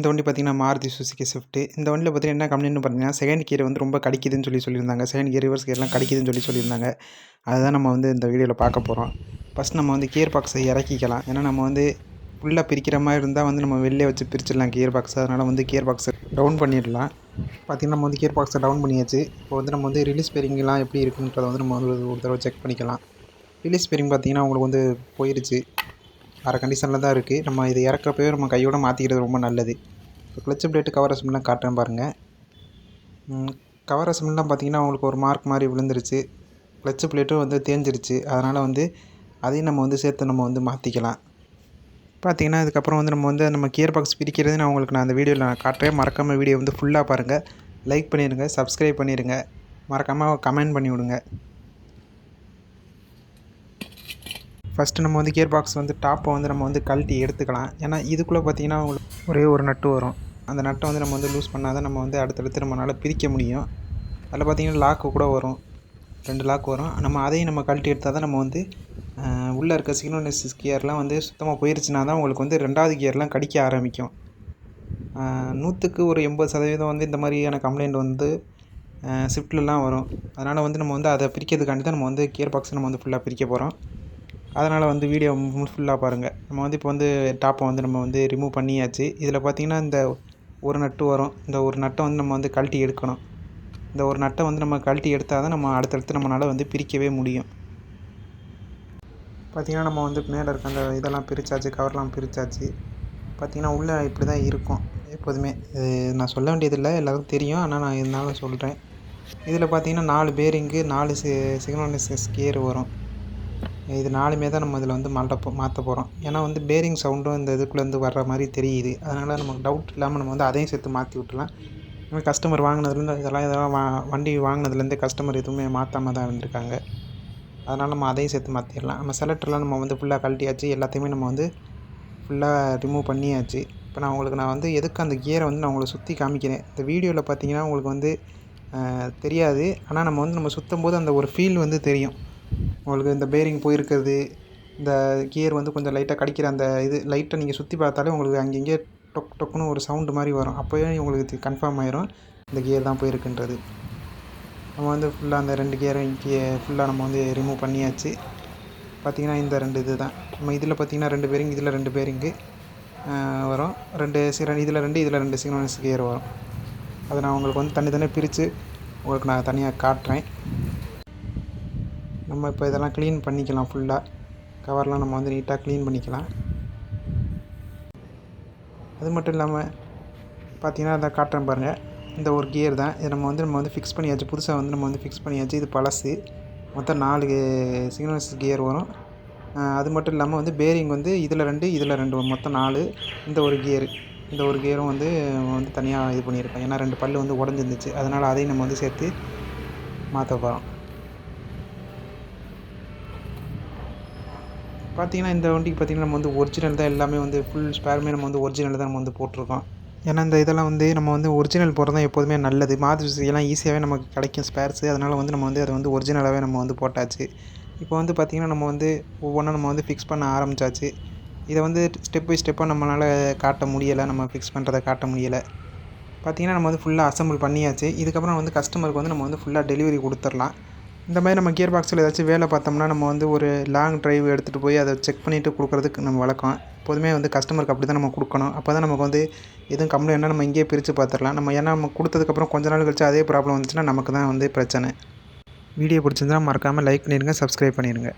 இந்த வண்டி பார்த்தீங்கன்னா மாருதி சுசுகி ஸ்விஃப்ட். இந்த வண்டியில் பார்த்தீங்கன்னா என்ன கம்ப்ளைண்ட்னு பார்த்தீங்கன்னா செகண்ட் கியர் வந்து ரொம்ப கடிக்குதுன்னு சொல்லியிருந்தாங்க. செகண்ட் கியர் ரிவர்ஸ் கியர்லாம் கடிக்குதுன்னு சொல்லியிருந்தாங்க. அதுதான் நம்ம வந்து இந்த வீடியோவில் பார்க்க போகிறோம். ஃபஸ்ட் நம்ம வந்து கியர் பாக்ஸை இறக்கிக்கலாம். ஏன்னா நம்ம வந்து ஃபுல்லாக பிரிக்கிற மாதிரி இருந்தால் வந்து நம்ம வெளிலே வச்சு பிரிச்சிடலாம் கியர் பாக்ஸ். அதனால் வந்து கியர் பாக்ஸை டவுன் பண்ணிடலாம். பார்த்திங்கன்னா நம்ம வந்து கியர் பாக்ஸை டவுன் பண்ணியாச்சு. இப்போ வந்து நம்ம வந்து ரிலீஸ் பேரிங்லாம் எப்படி இருக்குன்றதை வந்து நம்ம வந்து ஒரு தடவை செக் பண்ணிக்கலாம். ரிலீஸ் பேரிங் பார்த்திங்கன்னா உங்களுக்கு வந்து போயிடுச்சு. வேறு கண்டிஷனில் தான் இருக்குது. நம்ம இதை இறக்கப்பவே நம்ம கையோடு மாற்றிக்கிறது ரொம்ப நல்லது. இப்போ கிளச்சு பிளேட்டு கவர் அசம்பிள்லாம் காட்டுறேன் பாருங்கள். கவர் அசம்பிள்லாம் பார்த்திங்கன்னா உங்களுக்கு ஒரு மார்க் மாதிரி விழுந்துருச்சு. கிளச்சு பிளேட்டும் வந்து தேஞ்சிருச்சு. அதனால் வந்து அதையும் நம்ம வந்து சேர்த்து நம்ம வந்து மாற்றிக்கலாம். பார்த்திங்கன்னா இதுக்கப்புறம் வந்து நம்ம கியர் பாக்ஸ் பிரிக்கிறது நான் உங்களுக்கு அந்த வீடியோவில் நான் காட்டுறேன். மறக்காமல் வீடியோ வந்து ஃபுல்லாக பாருங்கள். லைக் பண்ணிடுங்க, சப்ஸ்கிரைப் பண்ணிடுங்க, மறக்காமல் கமெண்ட் பண்ணி விடுங்க. ஃபஸ்ட்டு நம்ம வந்து கியர் பாக்ஸ் வந்து டாப்பை வந்து நம்ம வந்து கழட்டி எடுத்துக்கலாம். ஏன்னா இதுக்குள்ளே பார்த்திங்கன்னா ஒரே ஒரு நட்டு வரும். அந்த நட்டை வந்து நம்ம வந்து லூஸ் பண்ணால் தான் நம்ம வந்து அடுத்தடுத்து நம்மளால் பிரிக்க முடியும். அதில் பார்த்திங்கன்னா லாக்கு கூட வரும், 2 லாக் வரும். நம்ம அதையும் நம்ம கழட்டி எடுத்தால் தான் நம்ம வந்து உள்ளே இருக்க சிக்னோனிசிஸ் கியர்லாம் வந்து சுத்தமாக போயிடுச்சுனா தான் உங்களுக்கு வந்து 2வது கியர்லாம் கடிக்க ஆரம்பிக்கும். 100க்கு ஒரு 80% வந்து இந்த மாதிரியான கம்ப்ளைண்ட் வந்து ஸ்விஃப்ட்லலாம் வரும். அதனால் வந்து நம்ம வந்து அதை பிரிக்கிறதுக்காண்டி தான் நம்ம வந்து கியர் பாக்ஸை நம்ம வந்து ஃபுல்லாக பிரிக்க போகிறோம். அதனால் வந்து வீடியோ ஃபுல்லாக பாருங்கள். நம்ம வந்து இப்போ வந்து டாப்பை வந்து நம்ம வந்து ரிமூவ் பண்ணியாச்சு. இதில் பார்த்திங்கன்னா இந்த ஒரு நட்டு வரும். இந்த ஒரு நட்டை வந்து நம்ம வந்து கழட்டி எடுக்கணும். இந்த ஒரு நட்டை வந்து நம்ம கழட்டி எடுத்தால் தான் நம்ம அடுத்தடுத்து நம்மளால் வந்து பிரிக்கவே முடியும். பார்த்திங்கன்னா நம்ம வந்து மேலே இருக்க அந்த இதெல்லாம் பிரித்தாச்சு, கவர்லாம் பிரித்தாச்சு. பார்த்திங்கன்னா உள்ளே இப்படி தான் இருக்கும் எப்போதுமே. நான் சொல்ல வேண்டியதில்லை, எல்லோருக்கும் தெரியும். ஆனால் நான் இருந்தாலும் சொல்கிறேன். இதில் பார்த்திங்கன்னா 4 பேரிங்கு, 4 சிக்னோனிசிஸ் கியர் வரும். இது 4மே தான் நம்ம இதில் வந்து மாற்ற போகிறோம். ஏன்னா வந்து பேரிங் சவுண்டும் இந்த இதுக்குள்ளேருந்து வர்ற மாதிரி தெரியுது. அதனால் நமக்கு டவுட் இல்லாமல் நம்ம வந்து அதையும் சேர்த்து மாற்றி விட்டுலாம். ஏன்னா கஸ்டமர் வாங்கினதுலேருந்து இதெல்லாம் வண்டி வாங்கினதுலேருந்து கஸ்டமர் எதுவுமே மாற்றாமல் தான் இருந்திருக்காங்க. அதனால் நம்ம அதையும் சேர்த்து மாற்றிடலாம். நம்ம செலக்டர்லாம் நம்ம வந்து ஃபுல்லாக கழட்டியாச்சு. எல்லாத்தையுமே நம்ம வந்து ஃபுல்லாக ரிமூவ் பண்ணியாச்சு. இப்போ நான் வந்து எதுக்கு அந்த கியரை வந்து நான் உங்களுக்கு சுற்றி காமிக்கிறேன். இந்த வீடியோவில் பார்த்தீங்கன்னா உங்களுக்கு வந்து தெரியாது. ஆனால் நம்ம சுற்றும்போது அந்த ஒரு ஃபீல் வந்து தெரியும். உங்களுக்கு இந்த பேரிங் போயிருக்கிறது, இந்த கியர் வந்து கொஞ்சம் லைட்டாக கடிக்கிற அந்த இது லைட்டை நீங்கள் சுற்றி பார்த்தாலே உங்களுக்கு அங்கங்கே டொக் டொக்குன்னு ஒரு சவுண்டு மாதிரி வரும். அப்போவே உங்களுக்கு கன்ஃபார்ம் ஆயிரும் இந்த கியர் தான் போயிருக்குன்றது. நம்ம வந்து ஃபுல்லாக அந்த 2 கியரையும் ஃபுல்லாக நம்ம வந்து ரிமூவ் பண்ணியாச்சு. பார்த்திங்கன்னா இந்த 2 இது தான். நம்ம இதில் பார்த்திங்கன்னா 2 பேரிங், இதில் 2 பேரிங்கு வரும். இதில் 2 இதில் 2 சிக்னோனிஸ் கியர் வரும். அதை நான் உங்களுக்கு வந்து தனித்தனியாக பிரித்து உங்களுக்கு நான் தனியாக காட்டுறேன். நம்ம இப்போ இதெல்லாம் க்ளீன் பண்ணிக்கலாம். ஃபுல்லாக கவர்லாம் நம்ம வந்து நீட்டாக க்ளீன் பண்ணிக்கலாம். அது மட்டும் இல்லாமல் பார்த்திங்கன்னா அதை காட்டுறேன் பாருங்கள். இந்த ஒரு கியர் தான். இதை நம்ம வந்து ஃபிக்ஸ் பண்ணியாச்சு. புதுசாக வந்து நம்ம வந்து ஃபிக்ஸ் பண்ணியாச்சு. இது பழசு. மொத்தம் 4 சிக்னல்ஸ் கியர் வரும். அது மட்டும் இல்லாமல் வந்து பேரிங் வந்து இதில் 2 இதில் 2 மொத்தம் 4. இந்த ஒரு கியரும் வந்து தனியாக இது பண்ணியிருக்கேன். ஏன்னா 2 பல்லு வந்து உடஞ்சிருந்துச்சு. அதனால் அதையும் நம்ம வந்து சேர்த்து மாற்ற போகிறோம். பார்த்திங்கன்னா இந்த வண்டிக்கு பார்த்திங்கன்னா நம்ம வந்து ஒரிஜினல் தான். எல்லாமே வந்து ஃபுல் ஸ்பேருமே நம்ம வந்து ஒரிஜினல் தான் நம்ம வந்து போட்டிருக்கோம். ஏன்னா இந்த இதெல்லாம் வந்து நம்ம வந்து ஒரிஜினல் போடுறது தான் எப்போதுமே நல்லது. மாருதி சுசுகிலாம் ஈஸியாகவே நமக்கு கிடைக்கும் ஸ்பேர்ஸு. அதனால் வந்து நம்ம வந்து அதை வந்து ஒரிஜினலாகவே நம்ம வந்து போட்டாச்சு. இப்போ வந்து பார்த்திங்கன்னா நம்ம வந்து ஒவ்வொன்றா நம்ம வந்து ஃபிக்ஸ் பண்ண ஆரம்பித்தாச்சு. இதை வந்து ஸ்டெப் பை ஸ்டெப்பாக நம்மளால் காட்ட முடியலை. நம்ம ஃபிக்ஸ் பண்ணுறதை காட்ட முடியலை. பார்த்திங்கன்னா நம்ம வந்து ஃபுல்லாக அசம்பிள் பண்ணியாச்சு. இதுக்கப்புறம் வந்து கஸ்டமருக்கு வந்து நம்ம வந்து ஃபுல்லாக டெலிவரி கொடுத்துடலாம். இந்த மாதிரி நம்ம கியர் பாக்ஸில் ஏதாச்சும் வேலை பார்த்தோம்னா நம்ம வந்து ஒரு லாங் ட்ரைவ் எடுத்துகிட்டு போய் அதை செக் பண்ணிவிட்டு கொடுக்குறதுக்கு நம்ம வழக்கம். எப்போதுமே வந்து கஸ்டமருக்கு அப்படி தான் நம்ம கொடுக்கணும். அப்போ தான் நமக்கு வந்து எதுவும் கம்ப்ளைண்ட்னா நம்ம இங்கேயே பிரித்து பார்த்துடலாம். ஏன்னா நம்ம கொடுத்ததுக்கப்புறம் கொஞ்ச நாள் கழிச்சு அதே ப்ராப்ளம் வந்துச்சுன்னா நமக்கு தான் வந்து பிரச்சனை. வீடியோ பிடிச்சிருந்தா மறக்காமல் லைக் பண்ணிடுங்க, சப்ஸ்கிரைப் பண்ணிடுங்க.